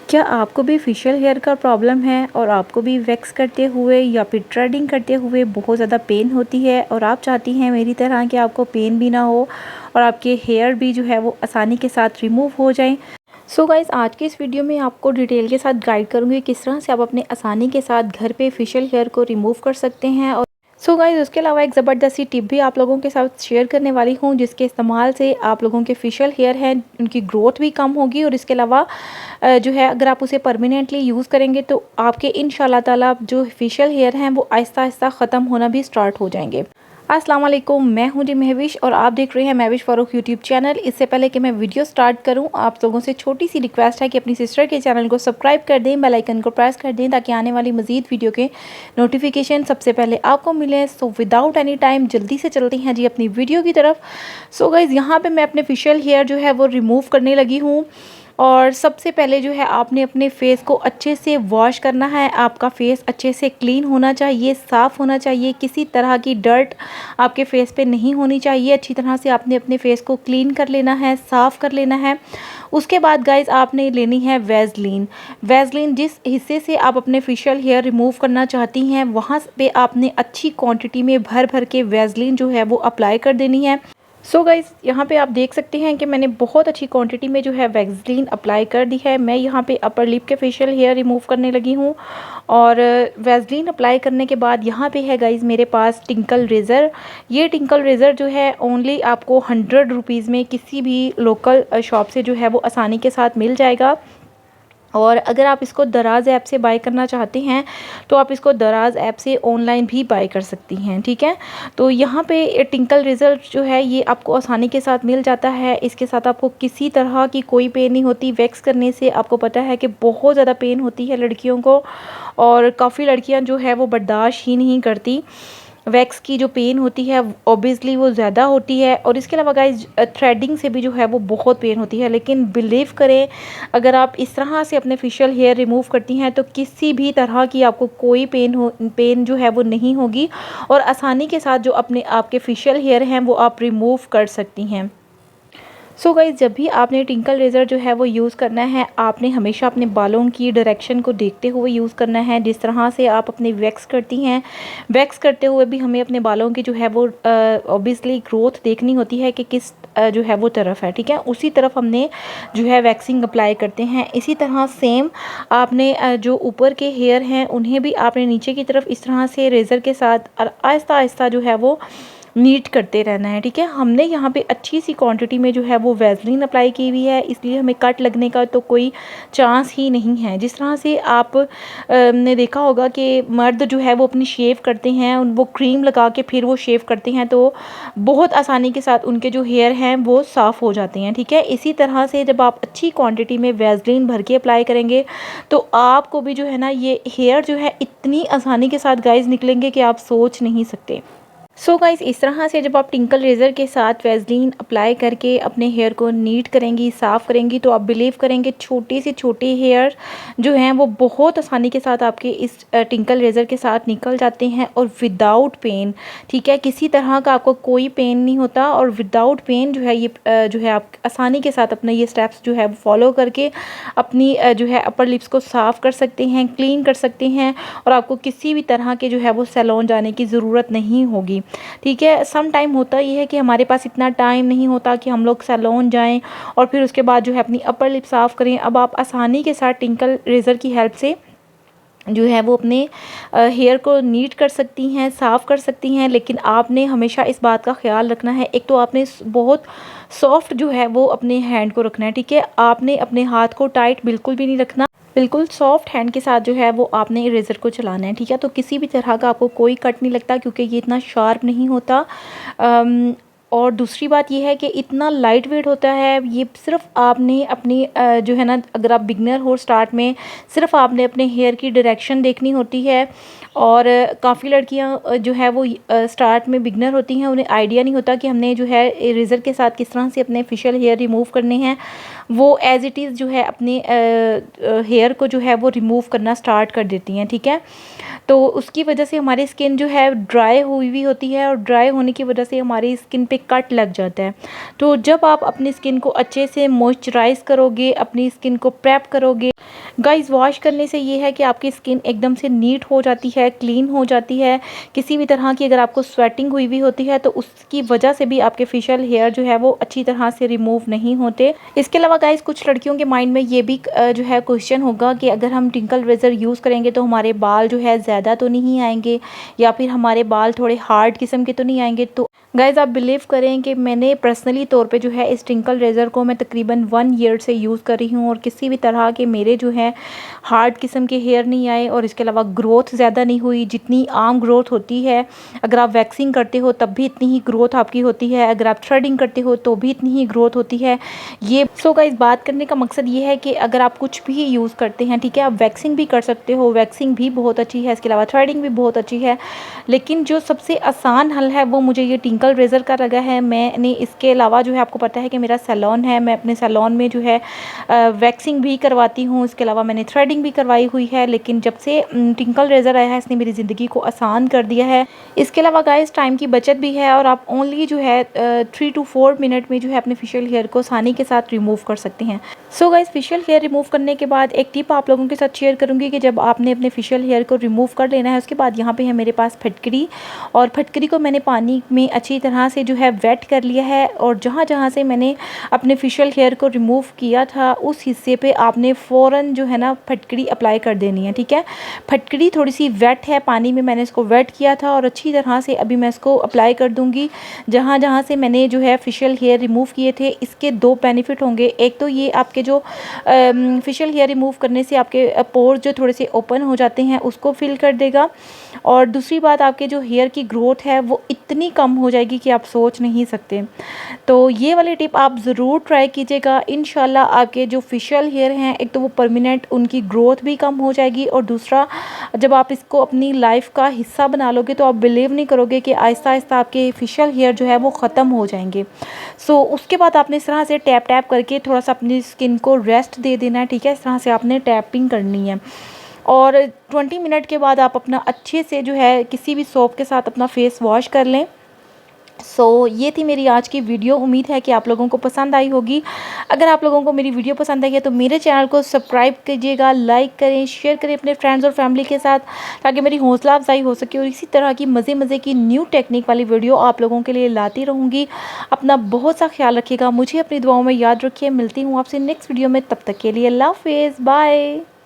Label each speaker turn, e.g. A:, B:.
A: क्या आपको भी फेशियल हेयर का प्रॉब्लम है और आपको भी वैक्स करते हुए या फिर थ्रेडिंग करते हुए बहुत ज़्यादा पेन होती है और आप चाहती हैं मेरी तरह कि आपको पेन भी ना हो और आपके हेयर भी जो है वो आसानी के साथ रिमूव हो जाएं। सो गाइस, आज के इस वीडियो में आपको डिटेल के साथ गाइड करूँगी किस तरह से आप अपने आसानी के साथ घर पे फेशियल हेयर को रिमूव कर सकते हैं। और सो गाइस, उसके अलावा एक ज़बरदस्ती टिप भी आप लोगों के साथ शेयर करने वाली हूँ जिसके इस्तेमाल से आप लोगों के फेशियल हेयर हैं उनकी ग्रोथ भी कम होगी और इसके अलावा जो है अगर आप उसे परमानेंटली यूज़ करेंगे तो आपके इंशाल्लाह ताला जो फेशियल हेयर हैं वो आहिस्ता आहिस्ता ख़त्म होना भी स्टार्ट हो जाएंगे। अस्सलाम वालेकुम, मैं हूं जी महविश और आप देख रहे हैं महविश फ़ारूक यूट्यूब चैनल। इससे पहले कि मैं वीडियो स्टार्ट करूं, आप लोगों से छोटी सी रिक्वेस्ट है कि अपनी सिस्टर के चैनल को सब्सक्राइब कर दें, बेल आइकन को प्रेस कर दें ताकि आने वाली मज़ीद वीडियो के नोटिफिकेशन सबसे पहले आपको मिले। सो विदाउट एनी टाइम जल्दी से चलते हैं जी अपनी वीडियो की तरफ। सो गाइज़, यहाँ पर मैं अपने फेशियल हेयर जो है वो रिमूव करने लगी हूँ। और सबसे पहले जो है आपने अपने फेस को अच्छे से वॉश करना है। आपका फेस अच्छे से क्लीन होना चाहिए, साफ़ होना चाहिए, किसी तरह की डर्ट आपके फेस पे नहीं होनी चाहिए। अच्छी तरह से आपने अपने फेस को क्लीन कर लेना है, साफ़ कर लेना है। उसके बाद गाइज़ आपने लेनी है वैसलीन। वैसलीन जिस हिस्से से आप अपने फेशियल हेयर रिमूव करना चाहती हैं वहाँ पे आपने अच्छी क्वांटिटी में भर भर के वैसलीन जो है वो अप्लाई कर देनी है। सो गाइज़, यहाँ पे आप देख सकते हैं कि मैंने बहुत अच्छी क्वांटिटी में जो है वैसलीन अप्लाई कर दी है। मैं यहाँ पे अपर लिप के फेशियल हेयर रिमूव करने लगी हूँ। और वैसलीन अप्लाई करने के बाद यहाँ पे है गाइज़ मेरे पास टिंकल रेज़र। ये टिंकल रेज़र जो है ओनली आपको 100 रुपीज़ में किसी भी लोकल शॉप से जो है वो आसानी के साथ मिल जाएगा। और अगर आप इसको दराज़ ऐप से बाय करना चाहते हैं तो आप इसको दराज़ ऐप से ऑनलाइन भी बाय कर सकती हैं, ठीक है। तो यहाँ पे टिंकल रेज़र जो है ये आपको आसानी के साथ मिल जाता है। इसके साथ आपको किसी तरह की कोई पेन नहीं होती। वैक्स करने से आपको पता है कि बहुत ज़्यादा पेन होती है लड़कियों को और काफ़ी लड़कियाँ जो है वो बर्दाश्त ही नहीं करती। वैक्स की जो पेन होती है ऑब्वियसली वो ज़्यादा होती है और इसके अलावा गाइस थ्रेडिंग से भी जो है वो बहुत पेन होती है। लेकिन बिलीव करें, अगर आप इस तरह से अपने फेशियल हेयर रिमूव करती हैं तो किसी भी तरह की आपको कोई पेन जो है वो नहीं होगी और आसानी के साथ जो अपने आपके फेशियल हेयर हैं वो आप रिमूव कर सकती हैं। सो गाइज़, जब भी आपने टिंकल रेज़र जो है वो यूज़ करना है आपने हमेशा अपने बालों की डायरेक्शन को देखते हुए यूज़ करना है। जिस तरह से आप अपनी वैक्स करती हैं, वैक्स करते हुए भी हमें अपने बालों की जो है वो ऑब्वियसली ग्रोथ देखनी होती है कि किस जो है वो तरफ है, ठीक है। उसी तरफ हमने जो है वैक्सिंग अप्लाई करते हैं। इसी तरह सेम आपने जो ऊपर के हेयर हैं उन्हें भी आपने नीचे की तरफ इस तरह से रेज़र के साथ आहिस्ता आहिस्ता जो है वो नीट करते रहना है, ठीक है। हमने यहाँ पे अच्छी सी क्वांटिटी में जो है वो वैसलीन अप्लाई की हुई है, इसलिए हमें कट लगने का तो कोई चांस ही नहीं है। जिस तरह से आप ने देखा होगा कि मर्द जो है वो अपनी शेव करते हैं, वो क्रीम लगा के फिर वो शेव करते हैं तो बहुत आसानी के साथ उनके जो हेयर हैं वो साफ़ हो जाते हैं, ठीक है। इसी तरह से जब आप अच्छी क्वान्टिटी में वैसलीन भर के अप्लाई करेंगे तो आपको भी जो है ना ये हेयर जो है इतनी आसानी के साथ गाइज निकलेंगे कि आप सोच नहीं सकते। सो गाइस, इस तरह से जब आप टिंकल रेज़र के साथ वैसलीन अप्लाई करके अपने हेयर को नीट करेंगी, साफ़ करेंगी तो आप बिलीव करेंगे छोटे से छोटे हेयर जो हैं वो बहुत आसानी के साथ आपके इस टिंकल रेज़र के साथ निकल जाते हैं और विदाउट पेन, ठीक है। किसी तरह का आपको कोई पेन नहीं होता और विदाउट पेन जो है ये जो है आप आसानी के साथ अपने ये स्टेप्स जो है वो फॉलो करके अपनी जो है अपर लिप्स को साफ़ कर सकते हैं, क्लीन कर सकते हैं और आपको किसी भी तरह के जो है वो सैलून जाने की ज़रूरत नहीं होगी, ठीक है। सम टाइम होता ये है कि हमारे पास इतना टाइम नहीं होता कि हम लोग सैलून जाएं और फिर उसके बाद जो है अपनी अपर लिप साफ़ करें। अब आप आसानी के साथ टिंकल रेज़र की हेल्प से जो है वो अपने हेयर को नीट कर सकती हैं, साफ़ कर सकती हैं। लेकिन आपने हमेशा इस बात का ख्याल रखना है, एक तो आपने बहुत सॉफ्ट जो है वो अपने हैंड को रखना है, ठीक है। आपने अपने हाथ को टाइट बिल्कुल भी नहीं रखना, बिल्कुल सॉफ्ट हैंड के साथ जो है वो आपने रेज़र को चलाना है, ठीक है। तो किसी भी तरह का आपको कोई कट नहीं लगता क्योंकि ये इतना शार्प नहीं होता। और दूसरी बात ये है कि इतना लाइट वेट होता है। ये सिर्फ आपने अपनी जो है ना, अगर आप बिगनर हो स्टार्ट में, सिर्फ आपने अपने हेयर की डायरेक्शन देखनी होती है। और काफ़ी लड़कियां जो है वो स्टार्ट में बिगनर होती हैं, उन्हें आइडिया नहीं होता कि हमने जो है रेज़र के साथ किस तरह से अपने फेशियल हेयर रिमूव करने हैं। वो एज़ इट इज़ जो है अपने हेयर को जो है वो रिमूव करना स्टार्ट कर देती हैं, ठीक है। तो उसकी वजह से हमारी स्किन जो है ड्राई हुई हुई होती है और ड्राई होने की वजह से हमारी स्किन पे कट लग जाता है। तो जब आप अपनी स्किन को अच्छे से मॉइस्चराइज़ करोगे, अपनी स्किन को प्रेप करोगे, गाइस वॉश करने से ये है कि आपकी स्किन एकदम से नीट हो जाती है, क्लीन हो जाती है। किसी भी तरह की अगर आपको स्वेटिंग हुई हुई होती है तो उसकी वजह से भी आपके फेशियल हेयर जो है वो अच्छी तरह से रिमूव नहीं होते। इसके अलावा गाइस कुछ लड़कियों के माइंड में ये भी जो है क्वेश्चन होगा कि अगर हम टिंकल रेज़र यूज़ करेंगे तो हमारे बाल जो है ज़्यादा तो नहीं आएंगे, या फिर हमारे बाल थोड़े हार्ड किस्म के तो नहीं आएंगे। तो गाइस आप बिलीव करें कि मैंने पर्सनली तौर पे जो है इस टिंकल रेज़र को मैं तकरीबन 1 ईयर से यूज़ कर रही हूँ और किसी भी तरह के मेरे जो है हार्ड किस्म के हेयर नहीं आए, और इसके अलावा ग्रोथ ज़्यादा नहीं हुई जितनी आम ग्रोथ होती है। अगर आप वैक्सिंग करते हो तब भी इतनी ही ग्रोथ आपकी होती है, अगर आप थ्रेडिंग करते हो तो भी इतनी ही ग्रोथ होती है। ये सो गाइस बात करने का मकसद ये है कि अगर आप कुछ भी यूज़ करते हैं, ठीक है, आप वैक्सिंग भी कर सकते हो, वैक्सिंग भी बहुत अच्छी है, इसके अलावा थ्रेडिंग भी बहुत अच्छी है, लेकिन जो सबसे आसान हल है वो मुझे ये टिंकल रेज़र का लगा है। मैंने इसके अलावा जो है, आपको पता है कि मेरा सैलून है, मैं अपने सैलून में जो है वैक्सिंग भी करवाती हूँ, इसके अलावा मैंने थ्रेडिंग भी करवाई हुई है। लेकिन जब से टिंकल रेज़र आया है इसने मेरी ज़िंदगी को आसान कर दिया है। इसके अलावा गाइस टाइम की बचत भी है और आप ओनली जो है 3 to 4 मिनट में जो है अपने फेशियल हेयर को आसानी के साथ रिमूव कर सकते हैं। So guys facial hair remove करने के बाद एक टिप आप लोगों के साथ शेयर करूंगी कि जब आपने अपने फेशियल हेयर को रिमूव कर लेना है उसके बाद यहाँ पे है मेरे पास फटकरी, और फटकरी को मैंने पानी में अच्छी तरह से जो है वेट कर लिया है, और जहाँ जहाँ से मैंने अपने फेशियल हेयर को रिमूव किया था उस हिस्से पे आपने फ़ौरन जो है ना फटकरी अप्लाई कर देनी है, ठीक है। फटकरी थोड़ी सी वेट है, पानी में मैंने इसको वेट किया था और अच्छी तरह से अभी मैं इसको अप्लाई कर दूँगी जहाँ जहाँ से मैंने जो है फेशियल हेयर रिमूव किए थे। इसके 2 बेनिफिट होंगे, एक तो ये आपके जो फेशियल हेयर रिमूव करने से आपके पोर्स जो थोड़े से ओपन हो जाते हैं उसको फिल कर देगा, और दूसरी बात आपके जो हेयर की ग्रोथ है वो इतनी कम हो जाएगी कि आप सोच नहीं सकते। तो ये वाली टिप आप ज़रूर ट्राई कीजिएगा, इंशाल्लाह आपके जो फेशियल हेयर हैं एक तो वो परमानेंट उनकी ग्रोथ भी कम हो जाएगी, और दूसरा जब आप इसको अपनी लाइफ का हिस्सा बना लोगे तो आप बिलीव नहीं करोगे कि आहिस्ता आहिस्ता आपके फेशियल हेयर जो है वो ख़त्म हो जाएंगे। सो उसके बाद आपने इस तरह से टैप टैप करके थोड़ा सा अपनी स्किन को रेस्ट दे देना है, ठीक है। इस तरह से आपने टैपिंग करनी है, और 20 मिनट के बाद आप अपना अच्छे से जो है किसी भी सोप के साथ अपना फेस वॉश कर लें। ये थी मेरी आज की वीडियो, उम्मीद है कि आप लोगों को पसंद आई होगी। अगर आप लोगों को मेरी वीडियो पसंद आई है तो मेरे चैनल को सब्सक्राइब कीजिएगा, लाइक करें, शेयर करें अपने फ्रेंड्स और फैमिली के साथ, ताकि मेरी हौसला अफजाई हो सके और इसी तरह की मज़े की न्यू टेक्निक वाली वीडियो आप लोगों के लिए लाती रहूँगी। अपना बहुत सा ख्याल रखिएगा, मुझे अपनी दुआओं में याद रखिए। मिलती हूँ आपसे नेक्स्ट वीडियो में, तब तक के लिए अल्लाह हाफिज़, बाय।